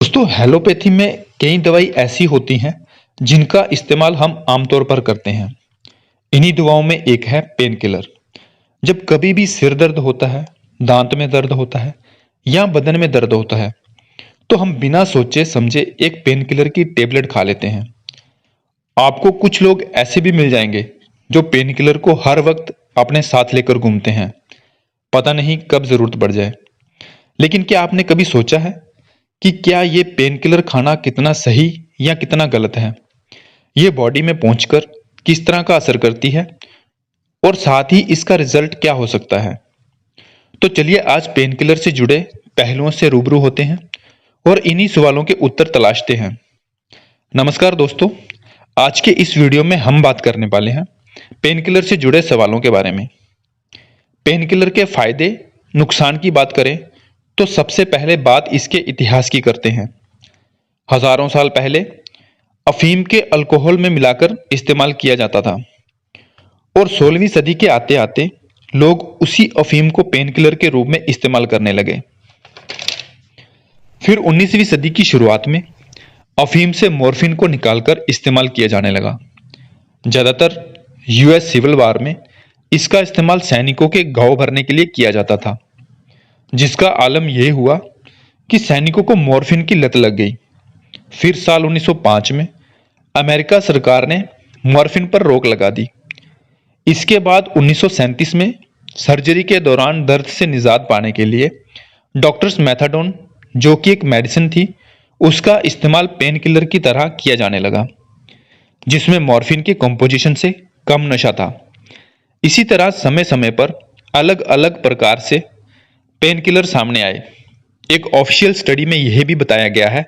दोस्तों हेलोपैथी में कई दवाई ऐसी होती हैं जिनका इस्तेमाल हम आमतौर पर करते हैं। इन्हीं दवाओं में एक है पेन किलर। जब कभी भी सिर दर्द होता है, दांत में दर्द होता है या बदन में दर्द होता है तो हम बिना सोचे समझे एक पेन किलर की टेबलेट खा लेते हैं। आपको कुछ लोग ऐसे भी मिल जाएंगे जो पेन किलर को हर वक्त अपने साथ लेकर घूमते हैं, पता नहीं कब जरूरत पड़ जाए। लेकिन क्या आपने कभी सोचा है कि क्या ये पेन किलर खाना कितना सही या कितना गलत है? ये बॉडी में पहुंचकर किस तरह का असर करती है और साथ ही इसका रिजल्ट क्या हो सकता है? तो चलिए आज पेन किलर से जुड़े पहलुओं से रूबरू होते हैं और इन्हीं सवालों के उत्तर तलाशते हैं। नमस्कार दोस्तों, आज के इस वीडियो में हम बात करने वाले हैं पेन किलर से जुड़े सवालों के बारे में। पेन किलर के फायदे नुकसान की बात करें तो सबसे पहले बात इसके इतिहास की करते हैं। हजारों साल पहले अफीम के अल्कोहल में मिलाकर इस्तेमाल किया जाता था और 16वीं सदी के आते आते लोग उसी अफीम को पेन किलर के रूप में इस्तेमाल करने लगे। फिर 19वीं सदी की शुरुआत में अफीम से मॉर्फिन को निकालकर इस्तेमाल किया जाने लगा। ज्यादातर यूएस सिविल वार में इसका इस्तेमाल सैनिकों के घाव भरने के लिए किया जाता था, जिसका आलम यह हुआ कि सैनिकों को मॉर्फिन की लत लग गई। फिर साल 1905 में अमेरिका सरकार ने मॉर्फिन पर रोक लगा दी। इसके बाद 1937 में सर्जरी के दौरान दर्द से निजात पाने के लिए डॉक्टर्स मेथाडोन, जो कि एक मेडिसिन थी, उसका इस्तेमाल पेन किलर की तरह किया जाने लगा, जिसमें मॉर्फिन के कंपोजिशन से कम नशा था। इसी तरह समय समय पर अलग अलग प्रकार से पेन किलर सामने आए। एक ऑफिशियल स्टडी में यह भी बताया गया है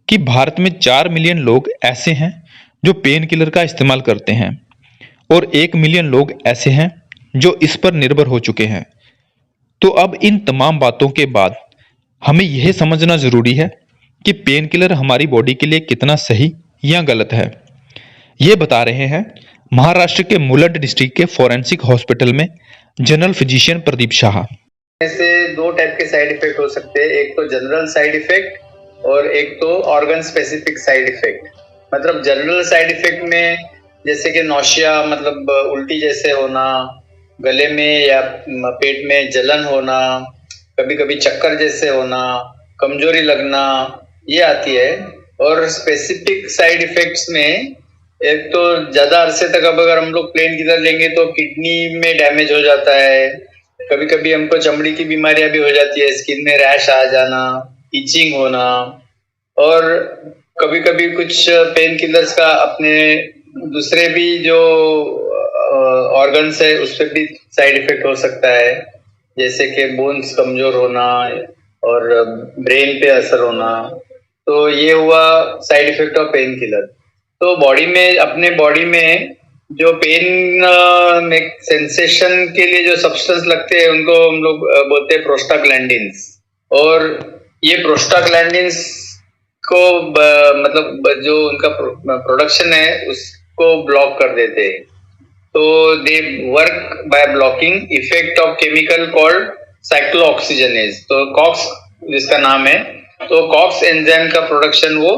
कि भारत में 4 मिलियन लोग ऐसे हैं जो पेन किलर का इस्तेमाल करते हैं और 1 मिलियन लोग ऐसे हैं जो इस पर निर्भर हो चुके हैं। तो अब इन तमाम बातों के बाद हमें यह समझना जरूरी है कि पेन किलर हमारी बॉडी के लिए कितना सही या गलत है। ये बता रहे हैं महाराष्ट्र के मुलंड डिस्ट्रिक्ट के फॉरेंसिक हॉस्पिटल में जनरल फिजिशियन प्रदीप शाह। ऐसे दो टाइप के साइड इफेक्ट हो सकते हैं, एक तो जनरल साइड इफेक्ट और एक तो ऑर्गन स्पेसिफिक साइड इफेक्ट। मतलब जनरल साइड इफेक्ट में जैसे कि नौशिया, मतलब उल्टी जैसे होना, गले में या पेट में जलन होना, कभी कभी चक्कर जैसे होना, कमजोरी लगना, ये आती है। और स्पेसिफिक साइड इफेक्ट्स में एक तो ज्यादा अरसे तक अब अगर हम लोग पेन किलर लेंगे तो किडनी में डैमेज हो जाता है, कभी कभी हमको चमड़ी की बीमारियां भी हो जाती है, स्किन में रैश आ जाना, इचिंग होना, और कभी कभी कुछ पेन किलर्स का अपने दूसरे भी जो ऑर्गन्स है उस पर भी साइड इफेक्ट हो सकता है, जैसे कि बोन्स कमजोर होना और ब्रेन पे असर होना। तो ये हुआ side effect of pain killer. तो बॉडी में, अपने बॉडी में जो पेन में सेंसेशन के लिए जो सब्सटेंस लगते हैं उनको हम लोग बोलते हैं प्रोस्टाग्लैंडिन्स। और ये प्रोस्टाग्लैंडिन्स को मतलब जो उनका प्रोडक्शन है उसको ब्लॉक कर देते हैं। तो they work by blocking effect of chemical called cyclooxygenase. तो कॉक्स जिसका नाम है, तो कॉक्स एंजाइम का प्रोडक्शन वो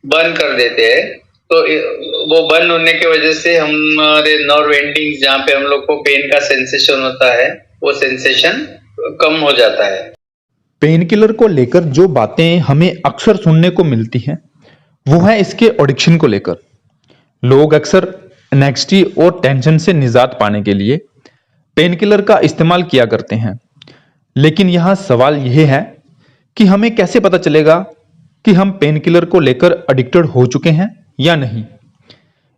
बंद कर देते हैं। तो वो बंद होने की वजह से हमारे नर्व एंडिंग्स जहाँ पे हम लोग को पेन का सेंसेशन होता है वो सेंसेशन कम हो जाता है। पेन किलर को लेकर जो बातें हमें अक्सर सुनने को मिलती हैं वो है इसके एडिक्शन को लेकर। लोग अक्सर एंग्जायटी और टेंशन से निजात पाने के लिए पेन किलर का इस्तेमाल किया करते हैं। लेकिन यहाँ सवाल यह है कि हमें कैसे पता चलेगा कि हम पेन किलर को लेकर एडिक्टेड हो चुके हैं या नहीं।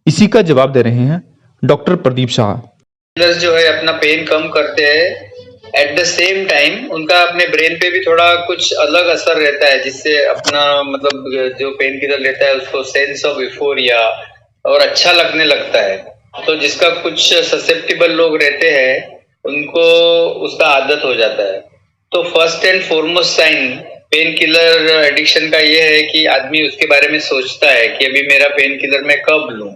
इसी का जवाब दे रहे हैं डॉक्टर प्रदीप शाह। किलर्स जो है अपना पेन कम करते हैं, एट द सेम टाइम उनका अपने ब्रेन पे भी थोड़ा कुछ अलग असर रहता है, जिससे अपना मतलब जो पेन किलर लेता है उसको सेंस ऑफ यूफोरिया और अच्छा लगने लगता है। तो जिसका कुछ ससेप्टेबल लोग रहते हैं उनको उसका आदत हो जाता है। तो first and foremost sign pain killer addiction का ये है कि आदमी उसके बारे में सोचता है कि अभी मेरा पेन किलर मैं कब लूं,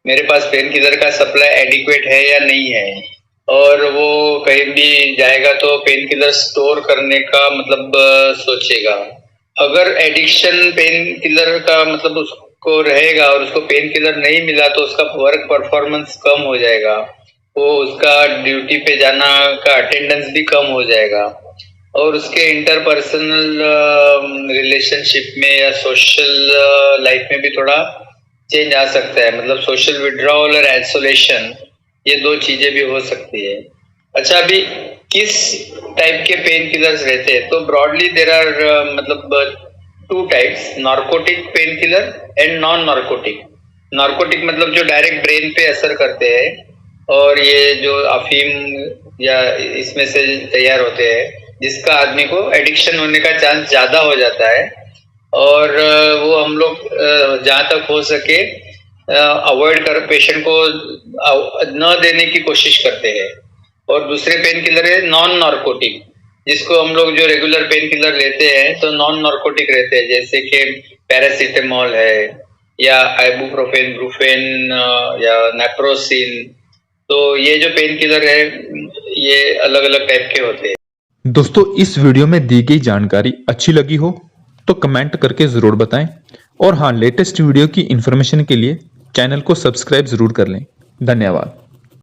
मेरे पास पेन किलर का सप्लाई एडिक्वेट है या नहीं है। और वो कहीं भी जाएगा तो पेन किलर स्टोर करने का मतलब सोचेगा। अगर एडिक्शन पेन किलर का मतलब उसको रहेगा और उसको पेन किलर नहीं मिला तो उसका वर्क परफॉर्मेंस कम हो जाएगा, वो उसका ड्यूटी पे जाना का अटेंडेंस भी कम हो जाएगा और उसके इंटरपर्सनल रिलेशनशिप में या सोशल लाइफ में भी थोड़ा चेंज आ सकता है। मतलब सोशल विड्रॉवल और आइसोलेशन, ये दो चीजें भी हो सकती है। अच्छा, अभी किस टाइप के पेन किलर्स रहते हैं? तो ब्रॉडली देर आर मतलब two types, narcotic pain killer and non narcotic. Narcotic मतलब जो डायरेक्ट ब्रेन पे असर करते हैं और ये जो अफीम या इसमें से तैयार होते हैं, जिसका आदमी को एडिक्शन होने का चांस ज्यादा हो जाता है और वो हम लोग जहाँ तक हो सके अवॉइड कर, पेशेंट को न देने की कोशिश करते हैं। और दूसरे पेन किलर है नॉन नार्कोटिक, जिसको हम लोग जो रेगुलर पेन किलर लेते हैं तो नॉन नार्कोटिक रहते हैं, जैसे कि पैरासीटामोल है या आइबुप्रोफेन, ब्रूफेन या नेप्रोसिन। तो ये जो पेन किलर है ये अलग अलग टाइप के होते हैं। दोस्तों, इस वीडियो में दी गई जानकारी अच्छी लगी हो तो कमेंट करके जरूर बताएं और हाँ, लेटेस्ट वीडियो की इन्फॉर्मेशन के लिए चैनल को सब्सक्राइब जरूर कर लें। धन्यवाद।